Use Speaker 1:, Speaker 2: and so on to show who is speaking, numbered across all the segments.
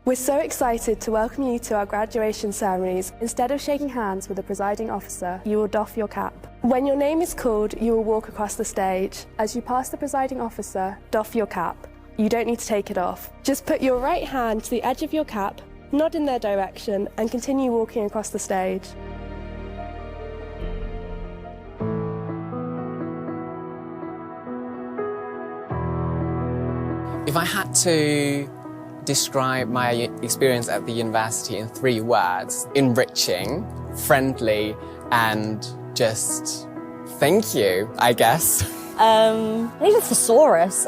Speaker 1: We're so excited to welcome you to our graduation ceremonies. Instead of shaking hands with the presiding officer, you will doff your cap. When your name is called, you will walk across the stage. As you pass the presiding officer, doff your cap. You don't need to take it off. Just put your right hand to the edge of your cap, nod in their direction, and continue walking across the stage.
Speaker 2: If I had to describe my experience at the university in 3 words: enriching, friendly, and just thank you, I guess.
Speaker 3: I think it's thesaurus.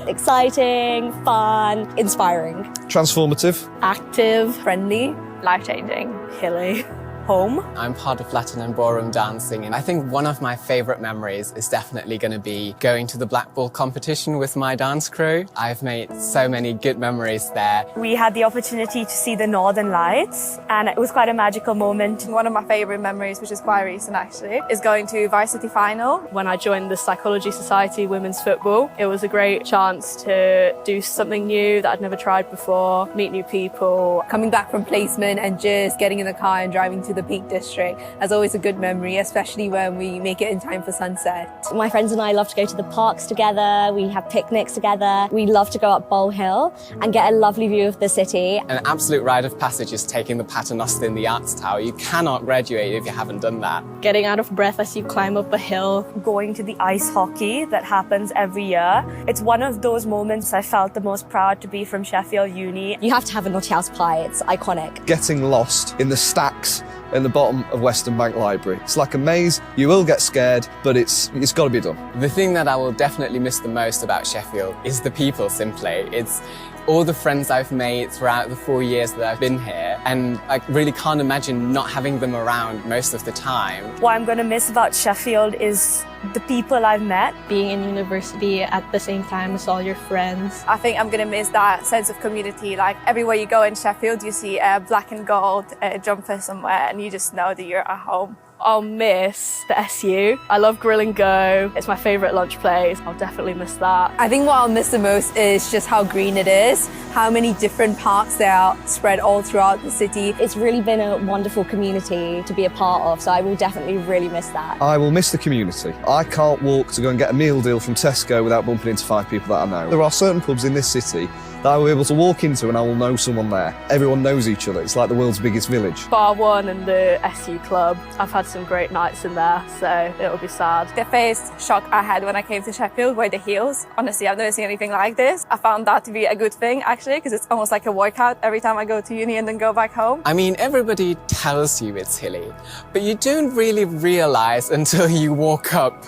Speaker 3: Exciting, fun, inspiring.
Speaker 4: Transformative.
Speaker 5: Active, friendly, life-changing, hilly. Home.
Speaker 2: I'm part of Latin and ballroom dancing, and I think one of my favorite memories is definitely going to be going to the black ball competition with my dance crew. I've made so many good memories there.
Speaker 6: We had the opportunity to see the Northern Lights, and it was quite a magical moment.
Speaker 7: One of my favorite memories, which is quite recent actually, is going to varsity final.
Speaker 5: When I joined the Psychology Society Women's Football, it was a great chance to do something new that I'd never tried before, meet new people.
Speaker 8: Coming back from placement and just getting in the car and driving to the Peak District is always a good memory, especially when we make it in time for sunset.
Speaker 3: My friends and I love to go to the parks together, we have picnics together, we love to go up Bowl Hill and get a lovely view of the city.
Speaker 2: An absolute rite of passage is taking the Paternoster in the Arts Tower. You cannot graduate if you haven't done that.
Speaker 5: Getting out of breath as you climb up a hill.
Speaker 6: Going to the ice hockey that happens every year. It's one of those moments I felt the most proud to be from Sheffield Uni.
Speaker 3: You have to have a nutty house pie, it's iconic.
Speaker 4: Getting lost in the stacks in the bottom of Western Bank Library. It's like a maze, you will get scared, but it's got to be done.
Speaker 2: The thing that I will definitely miss the most about Sheffield is the people, simply. It's all the friends I've made throughout the 4 years that I've been here, and I really can't imagine not having them around most of the time.
Speaker 6: What I'm going to miss about Sheffield is the people I've met.
Speaker 5: Being in university at the same time as all your friends.
Speaker 7: I think I'm going to miss that sense of community. Like everywhere you go in Sheffield, you see a black and gold jumper somewhere and you just know that you're at home.
Speaker 5: I'll miss the SU. I love Grill and Go. It's my favourite lunch place. I'll definitely miss that.
Speaker 8: I think what I'll miss the most is just how green it is, how many different parks there are spread all throughout the city.
Speaker 3: It's really been a wonderful community to be a part of, so I will definitely really miss that.
Speaker 4: I will miss the community. I can't walk to go and get a meal deal from Tesco without bumping into 5 people that I know. There are certain pubs in this city that I will be able to walk into and I will know someone there. Everyone knows each other. It's like the world's biggest village.
Speaker 5: Bar 1 and the SU Club. I've had some great nights in there, so it'll be sad.
Speaker 7: The first shock I had when I came to Sheffield were the heels. Honestly, I've never seen anything like this. I found that to be a good thing, actually, because it's almost like a workout every time I go to uni and then go back home.
Speaker 2: I mean, everybody tells you it's hilly, but you don't really realise until you walk up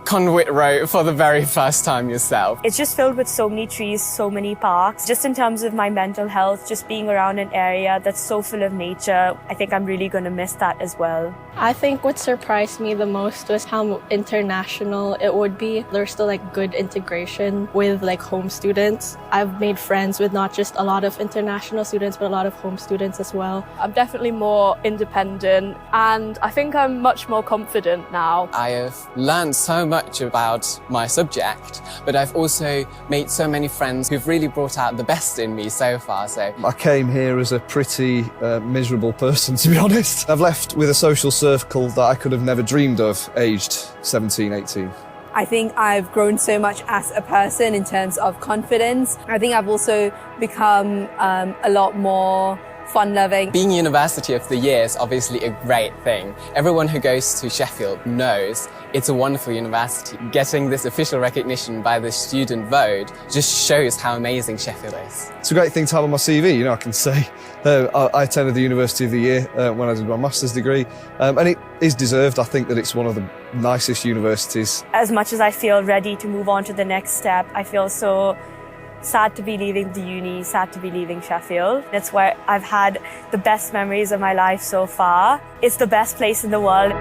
Speaker 2: Conduit Road for the very first time yourself.
Speaker 6: It's just filled with so many trees, so many parks. Just in terms of my mental health, just being around an area that's so full of nature, I think I'm really going to miss that as well.
Speaker 5: I think what surprised me the most was how international it would be. There's still like good integration with like home students. I've made friends with not just a lot of international students, but a lot of home students as well. I'm definitely more independent and I think I'm much more confident now.
Speaker 2: I have learned so much about my subject, but I've also made so many friends who've really brought out the best in me so far. So
Speaker 4: I came here as a pretty miserable person, to be honest. I've left with a social circle that I could have never dreamed of, aged 17, 18.
Speaker 8: I think I've grown so much as a person in terms of confidence. I think I've also become a lot more fun-loving.
Speaker 2: Being University of the Year is obviously a great thing. Everyone who goes to Sheffield knows it's a wonderful university. Getting this official recognition by the student vote just shows how amazing Sheffield is.
Speaker 4: It's a great thing to have on my CV, you know, I can say I attended the University of the Year when I did my master's degree, and it is deserved. I think that it's one of the nicest universities.
Speaker 6: As much as I feel ready to move on to the next step, I feel so sad to be leaving the uni, sad to be leaving Sheffield. It's where I've had the best memories of my life so far. It's the best place in the world.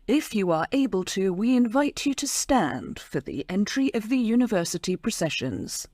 Speaker 9: If you are able to, we invite you to stand for the entry of the university processions.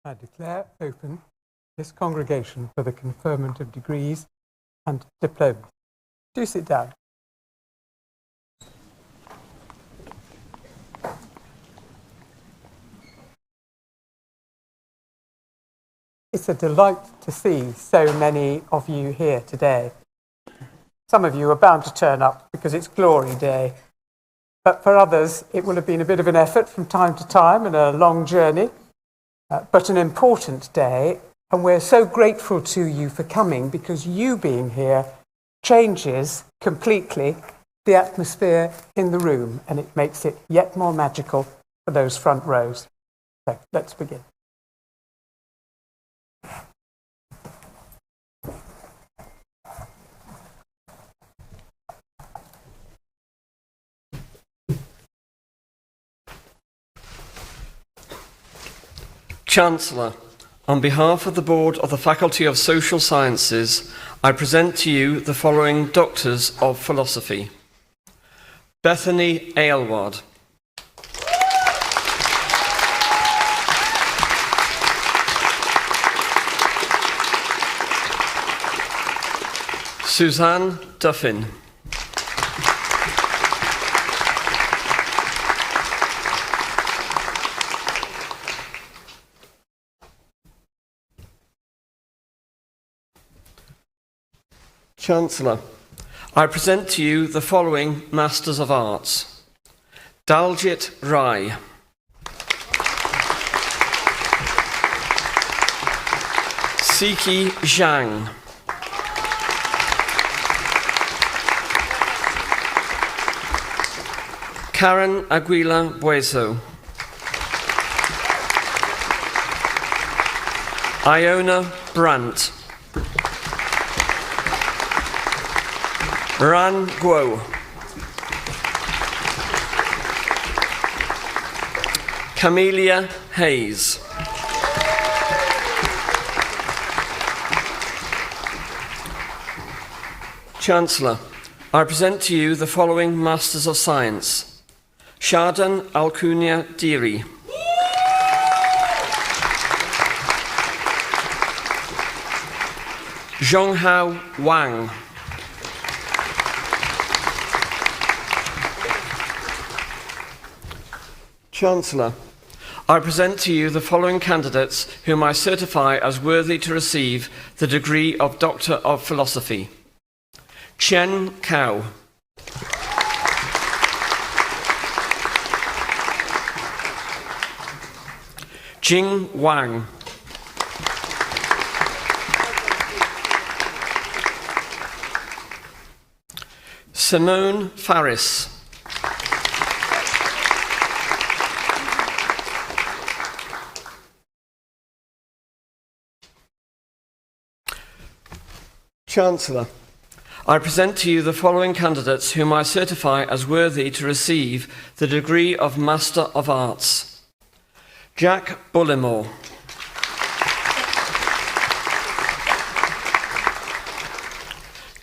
Speaker 10: I declare open this congregation for the conferment of degrees and diplomas. Do sit down. It's a delight to see so many of you here today. Some of you are bound to turn up because it's Glory Day, but for others it will have been a bit of an effort from time to time and a long journey. But an important day, and we're so grateful to you for coming because you being here changes completely the atmosphere in the room and it makes it yet more magical for those front rows. So let's begin.
Speaker 11: Chancellor, on behalf of the Board of the Faculty of Social Sciences, I present to you the following Doctors of Philosophy. Bethany Aylward. Suzanne Duffin. Chancellor, I present to you the following Masters of Arts. Daljit Rai. Siki Zhang. Karen Aguila Bueso. Iona Brandt. Ran Guo. Camelia Hayes. Chancellor, I present to you the following Masters of Science. Shardan Alcunia Diri. Zhonghao Wang. Chancellor, I present to you the following candidates whom I certify as worthy to receive the degree of Doctor of Philosophy. Chen Cao. Jing Wang. Simone Faris. Chancellor, I present to you the following candidates whom I certify as worthy to receive the degree of Master of Arts. Jack Bullimore.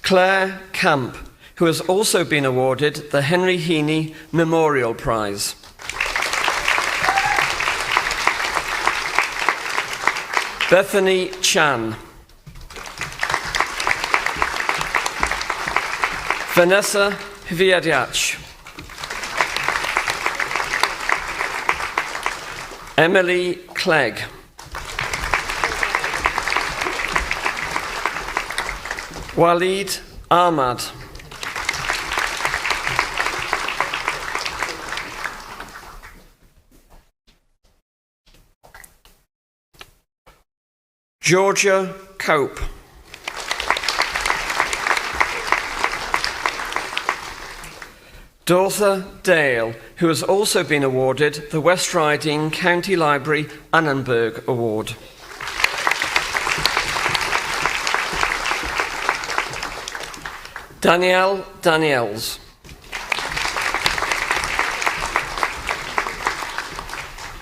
Speaker 11: Claire Camp, who has also been awarded the Henry Heaney Memorial Prize. Bethany Chan. Vanessa Hviadiach. Emily Clegg. Waleed Ahmad. Georgia Cope. Dortha Dale, who has also been awarded the West Riding County Library Annenberg Award. Danielle Daniels.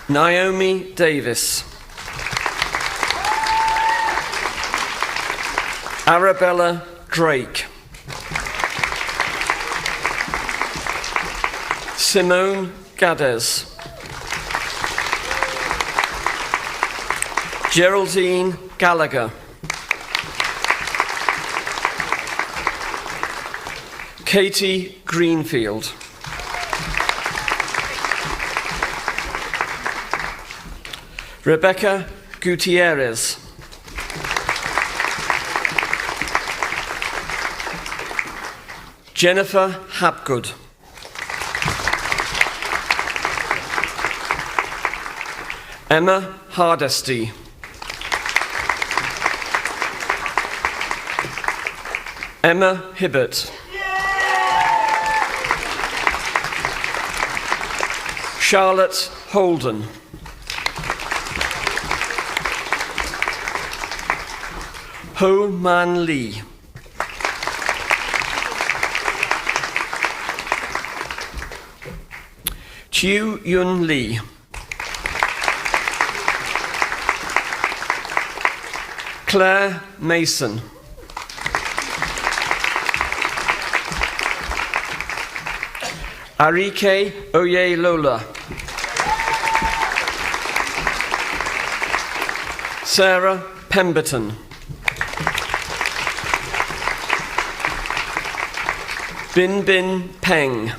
Speaker 11: Naomi Davis. Arabella Drake. Simone Gades. Geraldine Gallagher. Katie Greenfield. Rebecca Gutierrez. Jennifer Hapgood. Emma Hardesty. Emma Hibbert. Charlotte Holden. Ho Man Lee. Chiu Yun Lee. Claire Mason. Arike Oyelola. Sarah Pemberton. Bin Bin Peng.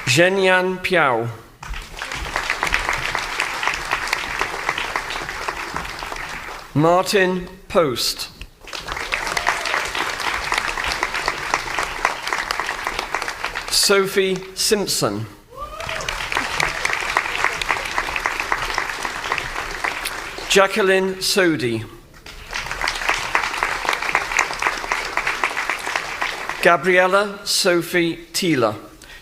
Speaker 11: Zhenyan Piao. Martin Post. Sophie Simpson. Jacqueline Sodi. Gabriella Sophie Thieler,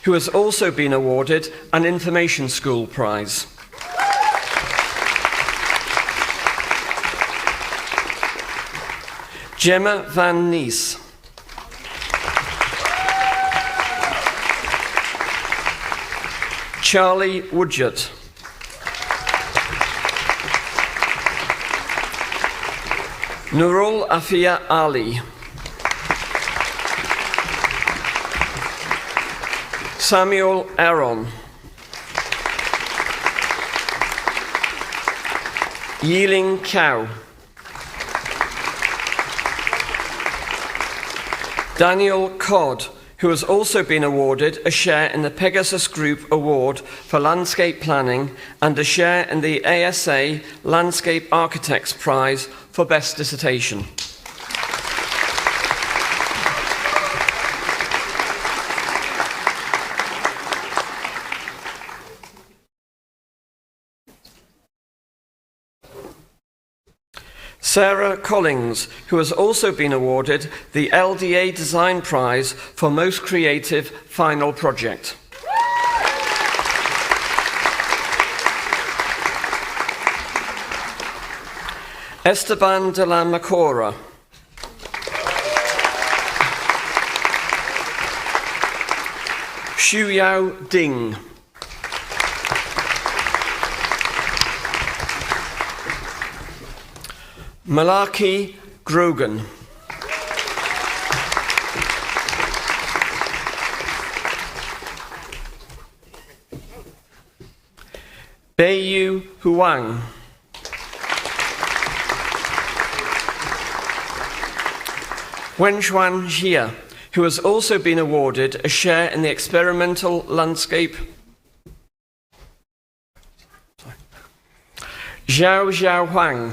Speaker 11: who has also been awarded an Information School Prize. Gemma Van Nies. Charlie Woodgett. Nurul Afia Ali. Samuel Aaron. Yiling Cao. Daniel Codd, who has also been awarded a share in the Pegasus Group Award for Landscape Planning and a share in the ASA Landscape Architects Prize for Best Dissertation. Sarah Collings, who has also been awarded the LDA Design Prize for Most Creative Final Project. Esteban de la Macora. Xu Yao Ding. Malaki Grogan. Beiyu Huang. Wenxuan Jia, who has also been awarded a share in the experimental landscape. Zhao Zhao Huang.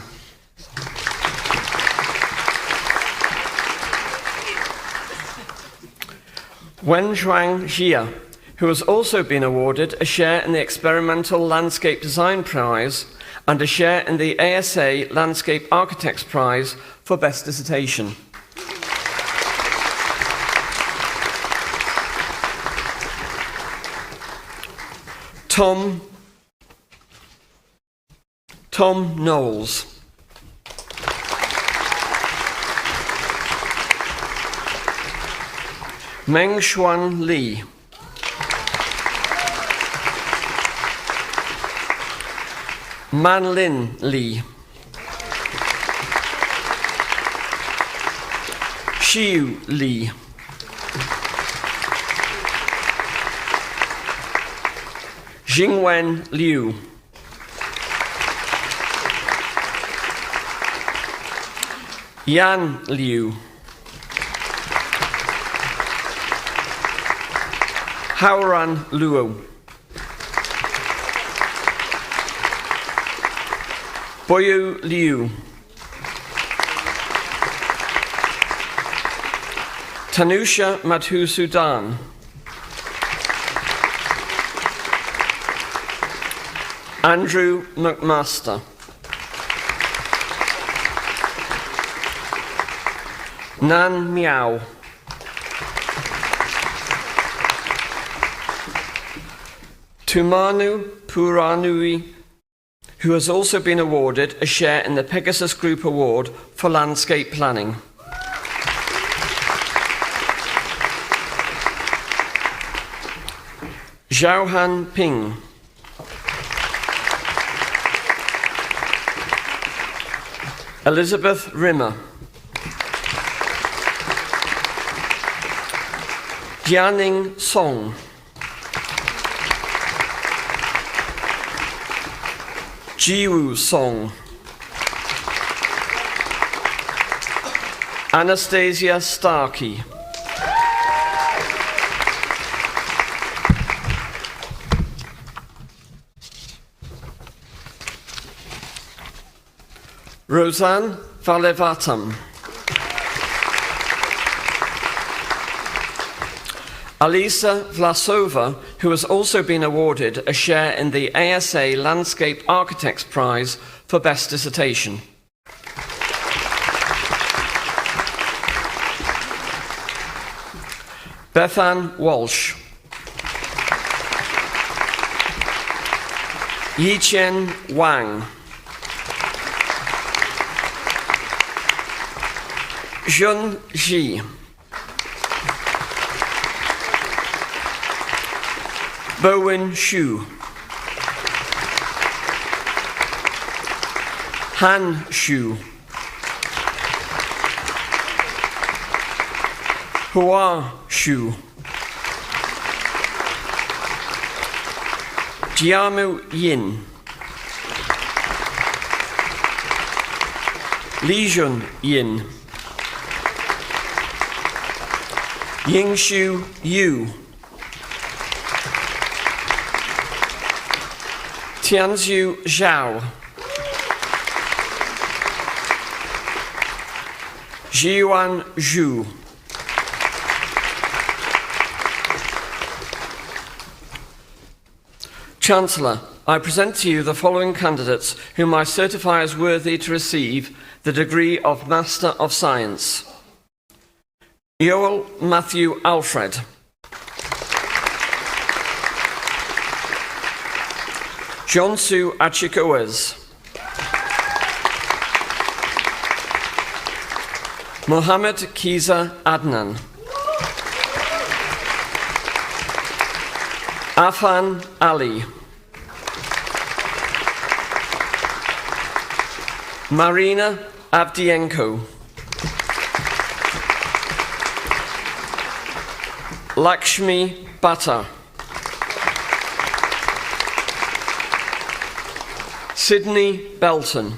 Speaker 11: Wenxuan Jia, who has also been awarded a share in the Experimental Landscape Design Prize and a share in the ASA Landscape Architects Prize for Best Dissertation. Tom Knowles. Mengshuan Li. Manlin Li. Xiu Li. Jingwen Liu. Yan Liu. Haoran Luo. Boyu Liu. Tanusha Madhusudan. Andrew McMaster. Nan Miao. Tumanu Puranui, who has also been awarded a share in the Pegasus Group Award for Landscape Planning. Zhaohan Ping. Elizabeth Rimmer. Jianing Song. Jiwu Song. Anastasia Starkey. Roseanne Valevatam. Alisa Vlasova, who has also been awarded a share in the ASA Landscape Architects Prize for Best Dissertation. Bethan Walsh. Yichen Wang. Jun Ji. Bowen Shu. Han Shu. Hua Shu. Jiamu Yin. Li Jun Yin, Yingshu Yu, Tianzhu Zhao, Zhiyuan Zhu, Chancellor, I present to you the following candidates whom I certify as worthy to receive the degree of Master of Science. Yoel Matthew Alfred, Jonsu Achikoes, Mohammed Kiza Adnan, Afan Ali, Marina Avdienko, Lakshmi Bhatta, Sydney Belton,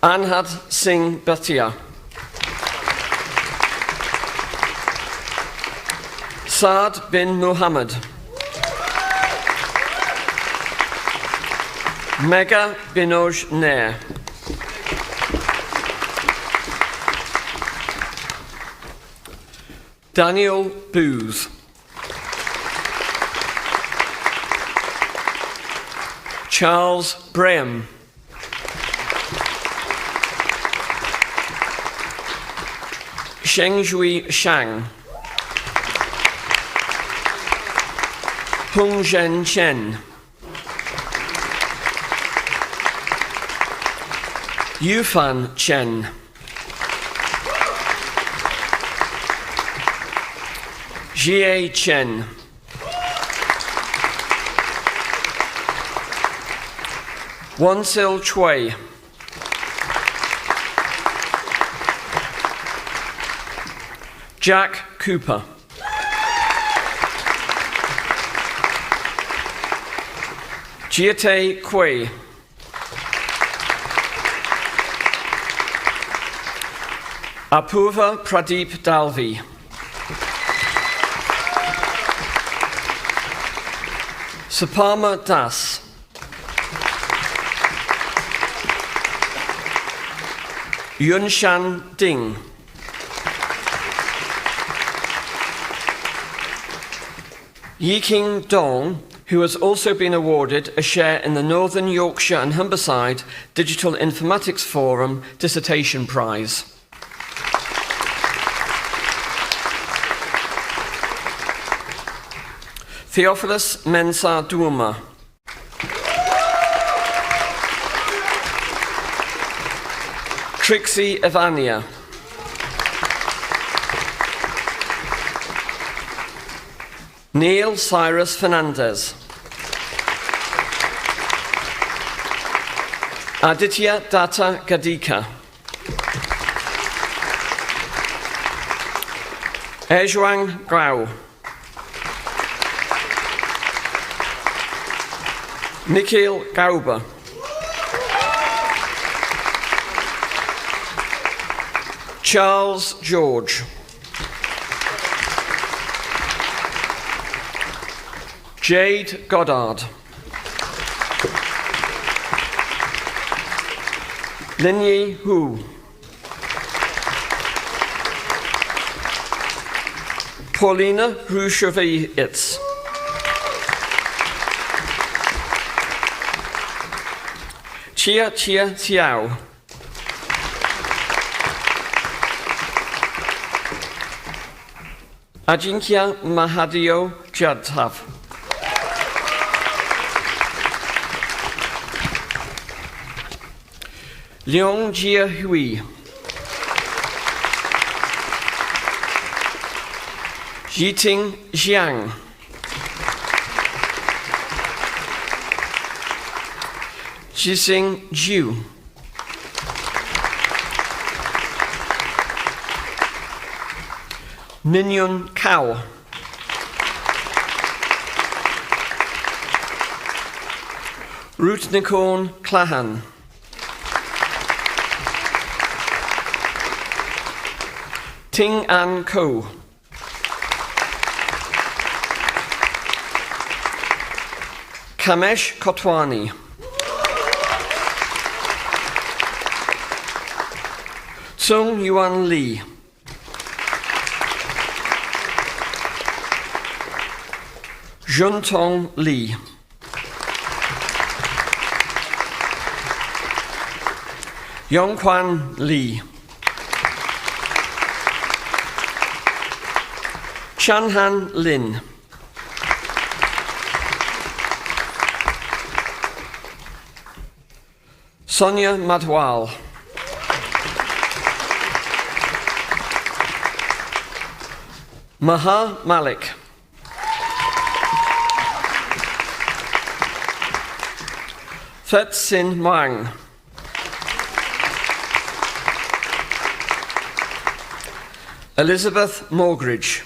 Speaker 11: Anhad Singh Bhatia, Saad bin Muhammad, Mega Binoj Nair, Daniel Booth, Charles Braham, Shengzhui Shang, Hung Zhen Chen, Yufan Chen, Jie Chen, Wansil Chui, Jack Cooper, Jiate Kui, Apurva Pradeep Dalvi, Sapama Das, Yunshan Ding, Yiking Dong, who has also been awarded a share in the Northern Yorkshire and Humberside Digital Informatics Forum Dissertation Prize. Theophilus Mensah Duma, Trixie Evania, Neil Cyrus Fernandez, Aditya Datta Gadika, Ezhuang Grau, Nikhil Gauba, Charles George, Jade Goddard, Linyi Hu, Paulina Hrushevitz, Chia Xiao, Ajinkya Mahadio Jadhav, Liang Jia Hui, Yiting Jiang, Jising Zhu, Minyun Kao, Rútnicorn Clahan. Ting An Ko. Kamesh Kotwani. Sung Yuan Lee. Juntong Lee. Yongquan Lee. Chanhan Lin. Sonia Madwal. Maha Malik. Thet Sin Wang. Elizabeth Morgridge.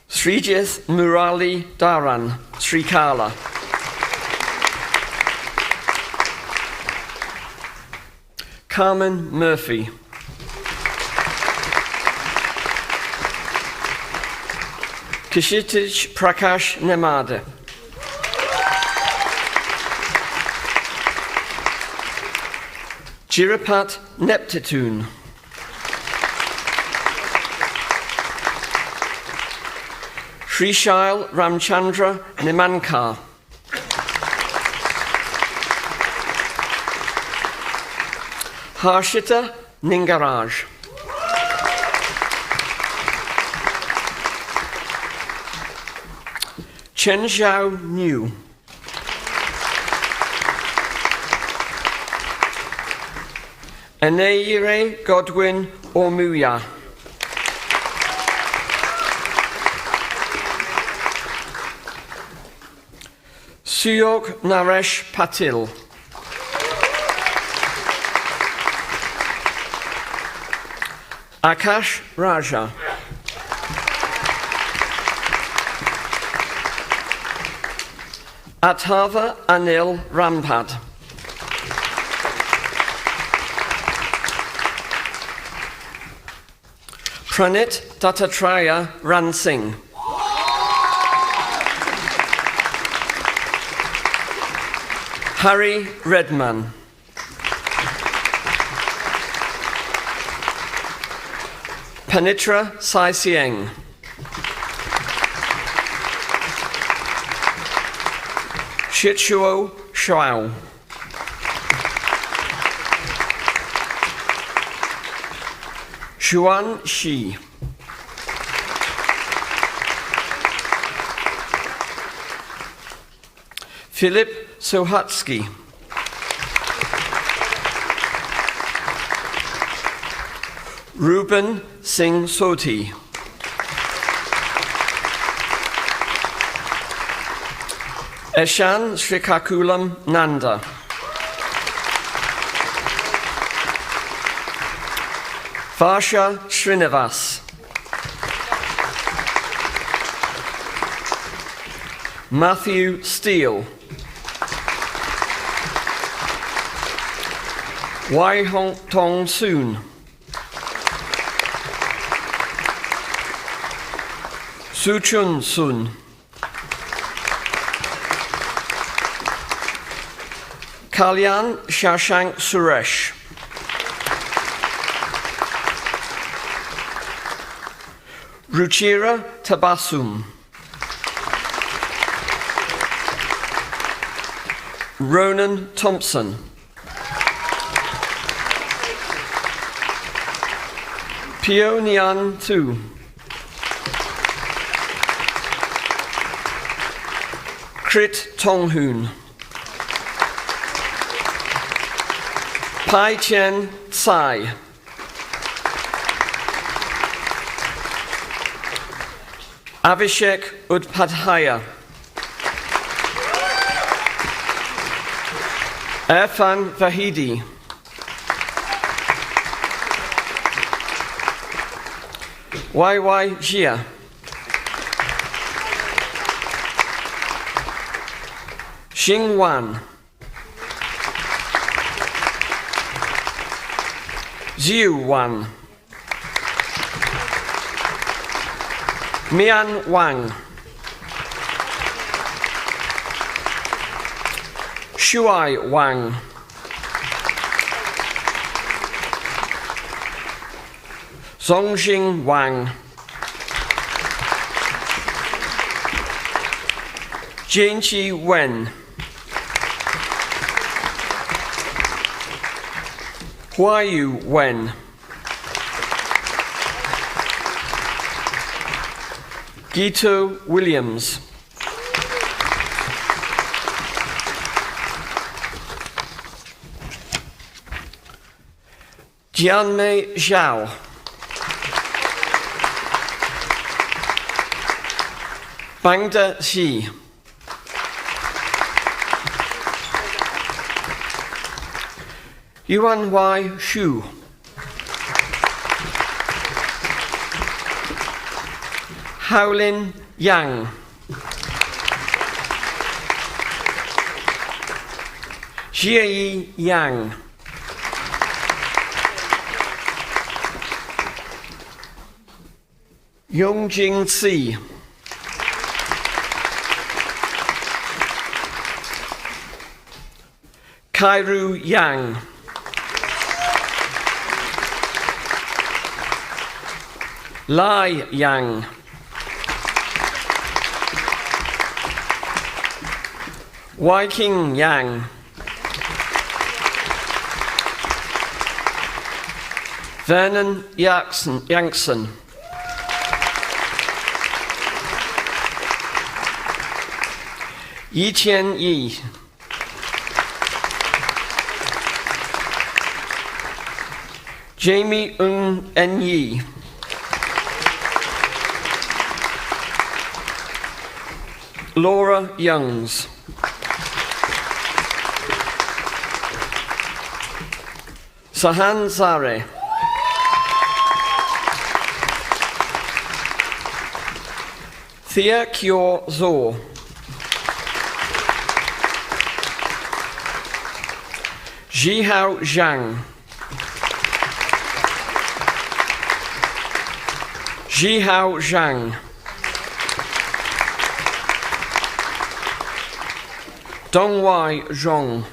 Speaker 11: Srijith Murali Dharan, Srikala. Carmen Murphy. Kshitij Prakash Nemade. Jirapat Neptitun. Srishail Ramchandra Nimankar. Harshita Ningaraj. Chen Zhao Niu. Eneyire Godwin Ormuya. Suyog Naresh Patil. Akash Raja. Athava Anil Rampad. Pranit Dattatreya Ransing. Harry Redman. Panitra Sai Sieng. Shichuo Shuao. Xuan Shi. Philip Sohatsky. Ruben Singh Soti. Eshan Srikakulam Nanda. Varsha Srinivas. Matthew Steele. Wai Hong Tong Soon. Suchun Sun. Kalyan Shashank Suresh. Ruchira Tabassum. Ronan Thompson. Pio Nian Tu. Krit Tonghoon. Pai Chen Tsai. Abhishek Udpadhyaya. Irfan Vahidi. YY Jia. Xing Wan, Zhu Wan, Mian Wang, Shuai Wang, Zhongxing Wang, Jianqi Wen, Huayu Wen, Guto Williams, Jianmei Zhao, Bangde Xi, Yuanwei Xu, Haolin Yang, Jieyi Yang, Yongjing Si, Kairu Yang, Lai Yang, Waiking Yang, Vernon Yankson, Yiqian Yi, Jamie N Yi, Laura Youngs, Sahan Zare, Thea Kyo Zor, Jihao Zhang, Jihao Zhang, Dongwai Zhong,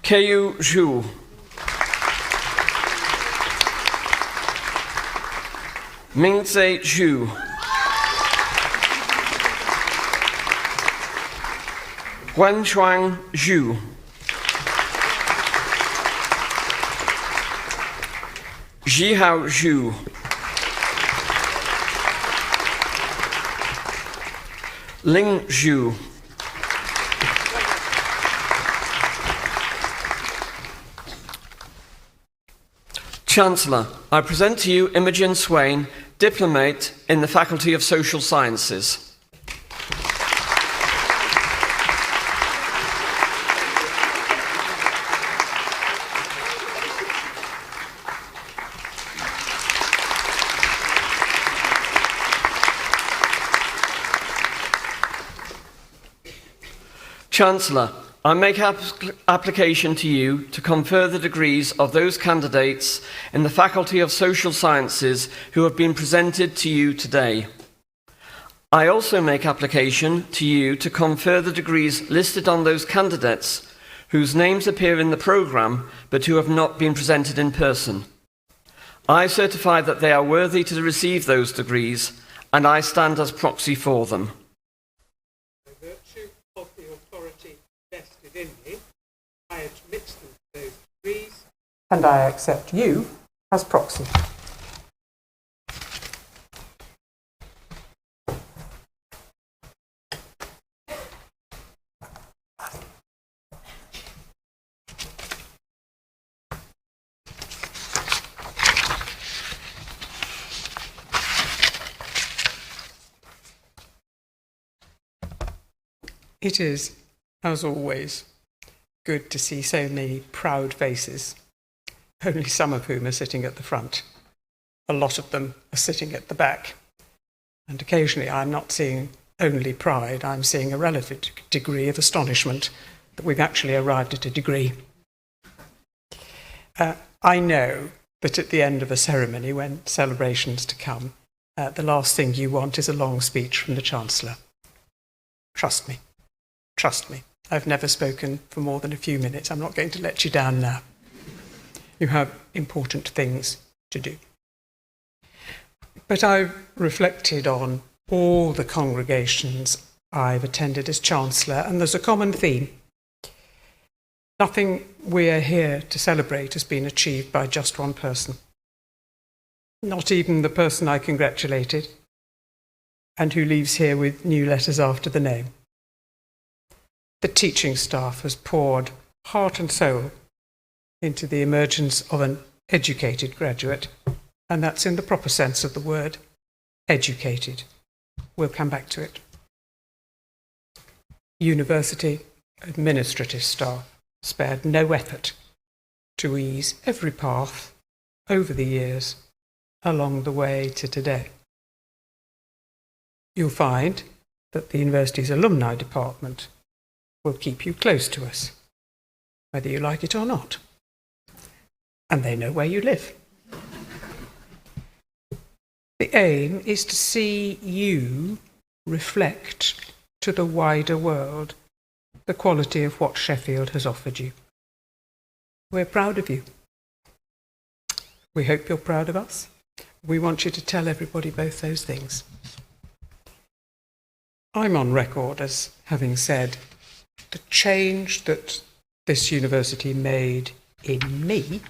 Speaker 11: Keiyu Zhu, Mingze Zhu, Guanchuang Zhu, Jihao Zhu, Ling Zhu, Chancellor, I present to you Imogen Swain, Diplomate in the Faculty of Social Sciences. Chancellor, I make application to you to confer the degrees of those candidates in the Faculty of Social Sciences who have been presented to you today. I also make application to you to confer the degrees listed on those candidates whose names appear in the programme but who have not been presented in person. I certify that they are worthy to receive those degrees and I stand as proxy for them.
Speaker 10: In me, I admit them to those degrees, and I accept you as proxy. It is, as always, good to see so many proud faces, only some of whom are sitting at the front. A lot of them are sitting at the back. And occasionally I'm not seeing only pride, I'm seeing a relative degree of astonishment that we've actually arrived at a degree. I know that at the end of a ceremony, when celebrations to come, the last thing you want is a long speech from the Chancellor. Trust me. Trust me. I've never spoken for more than a few minutes. I'm not going to let you down now. You have important things to do. But I've reflected on all the congregations I've attended as Chancellor, and there's a common theme. Nothing we're here to celebrate has been achieved by just one person. Not even the person I congratulated, and who leaves here with new letters after the name. The teaching staff has poured heart and soul into the emergence of an educated graduate, and that's in the proper sense of the word, educated. We'll come back to it. University administrative staff spared no effort to ease every path over the years along the way to today. You'll find that the university's alumni department will keep you close to us, whether you like it or not. And they know where you live. The aim is to see you reflect to the wider world the quality of what Sheffield has offered you. We're proud of you. We hope you're proud of us. We want you to tell everybody both those things. I'm on record as having said the change that this university made in me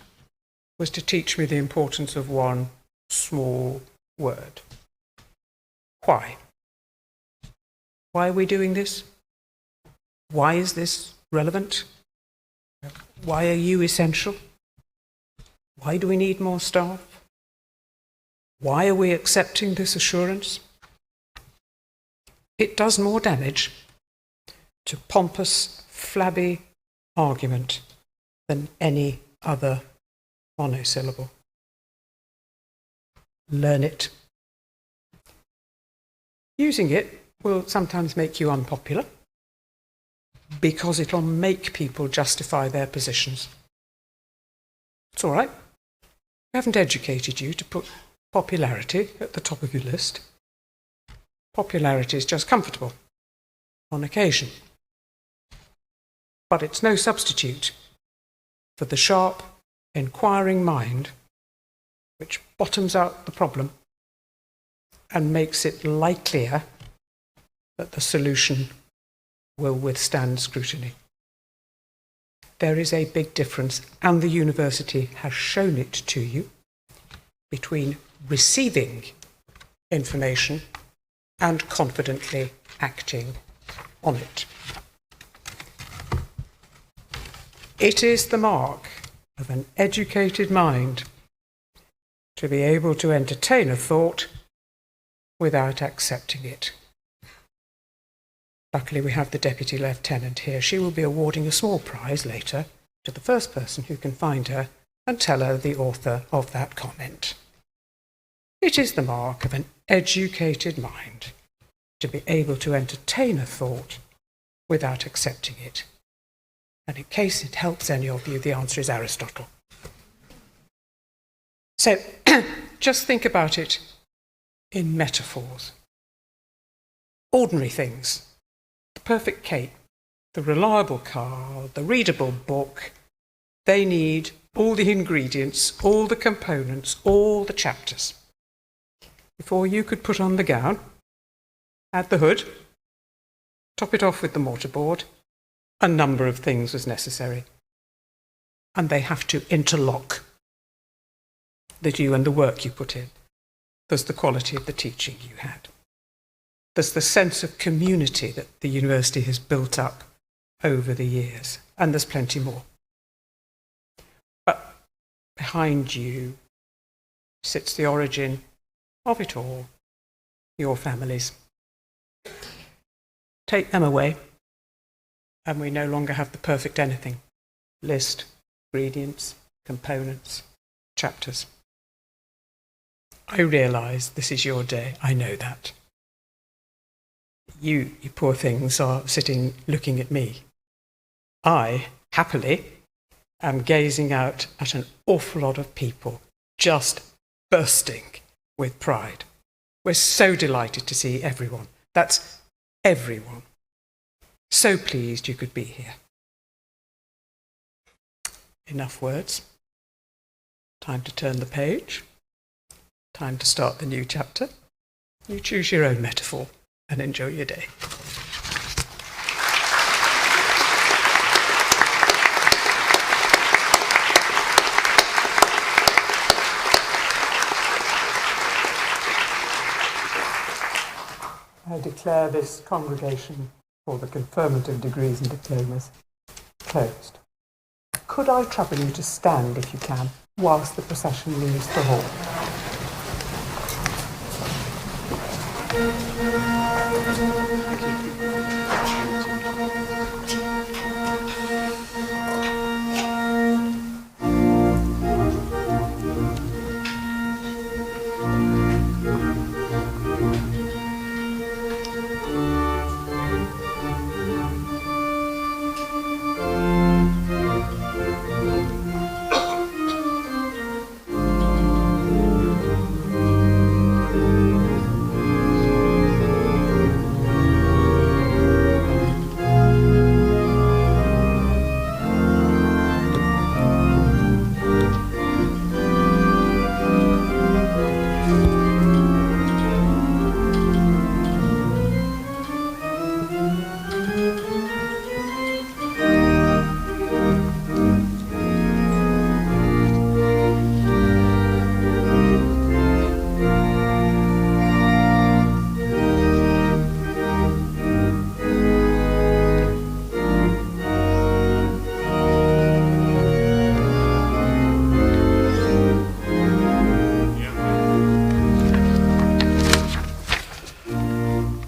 Speaker 10: was to teach me the importance of one small word. Why? Why are we doing this? Why is this relevant? Why are you essential? Why do we need more staff? Why are we accepting this assurance? It does more damage to pompous, flabby argument than any other monosyllable. Learn it. Using it will sometimes make you unpopular because it'll make people justify their positions. It's all right. We haven't educated you to put popularity at the top of your list. Popularity is just comfortable on occasion. But it's no substitute for the sharp, inquiring mind which bottoms out the problem and makes it likelier that the solution will withstand scrutiny. There is a big difference, and the university has shown it to you, between receiving information and confidently acting on it. It is the mark of an educated mind to be able to entertain a thought without accepting it. Luckily, we have the Deputy Lieutenant here. She will be awarding a small prize later to the first person who can find her and tell her the author of that comment. It is the mark of an educated mind to be able to entertain a thought without accepting it. And in case it helps any of you, the answer is Aristotle. So just think about it in metaphors. Ordinary things. The perfect cake, the reliable car, the readable book. They need all the ingredients, all the components, all the chapters. Before you could put on the gown, add the hood, top it off with the mortarboard, a number of things was necessary. And they have to interlock. There's you and the work you put in. There's the quality of the teaching you had. There's the sense of community that the university has built up over the years. And there's plenty more. But behind you sits the origin of it all, your families. Take them away, and we no longer have the perfect anything. List, ingredients, components, chapters. I realise this is your day, I know that. You poor things are sitting looking at me. I, happily, am gazing out at an awful lot of people just bursting with pride. We're so delighted to see everyone. That's everyone. So pleased you could be here. Enough words. Time to turn the page. Time to start the new chapter. You choose your own metaphor and enjoy your day. I declare this congregation for the conferment of degrees and diplomas closed. Could I trouble you to stand, if you can, whilst the procession leaves the hall?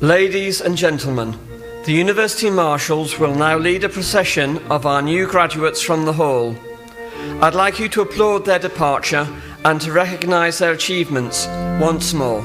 Speaker 11: Ladies and gentlemen, the University Marshals will now lead a procession of our new graduates from the hall. I'd like you to applaud their departure and to recognise their achievements once more.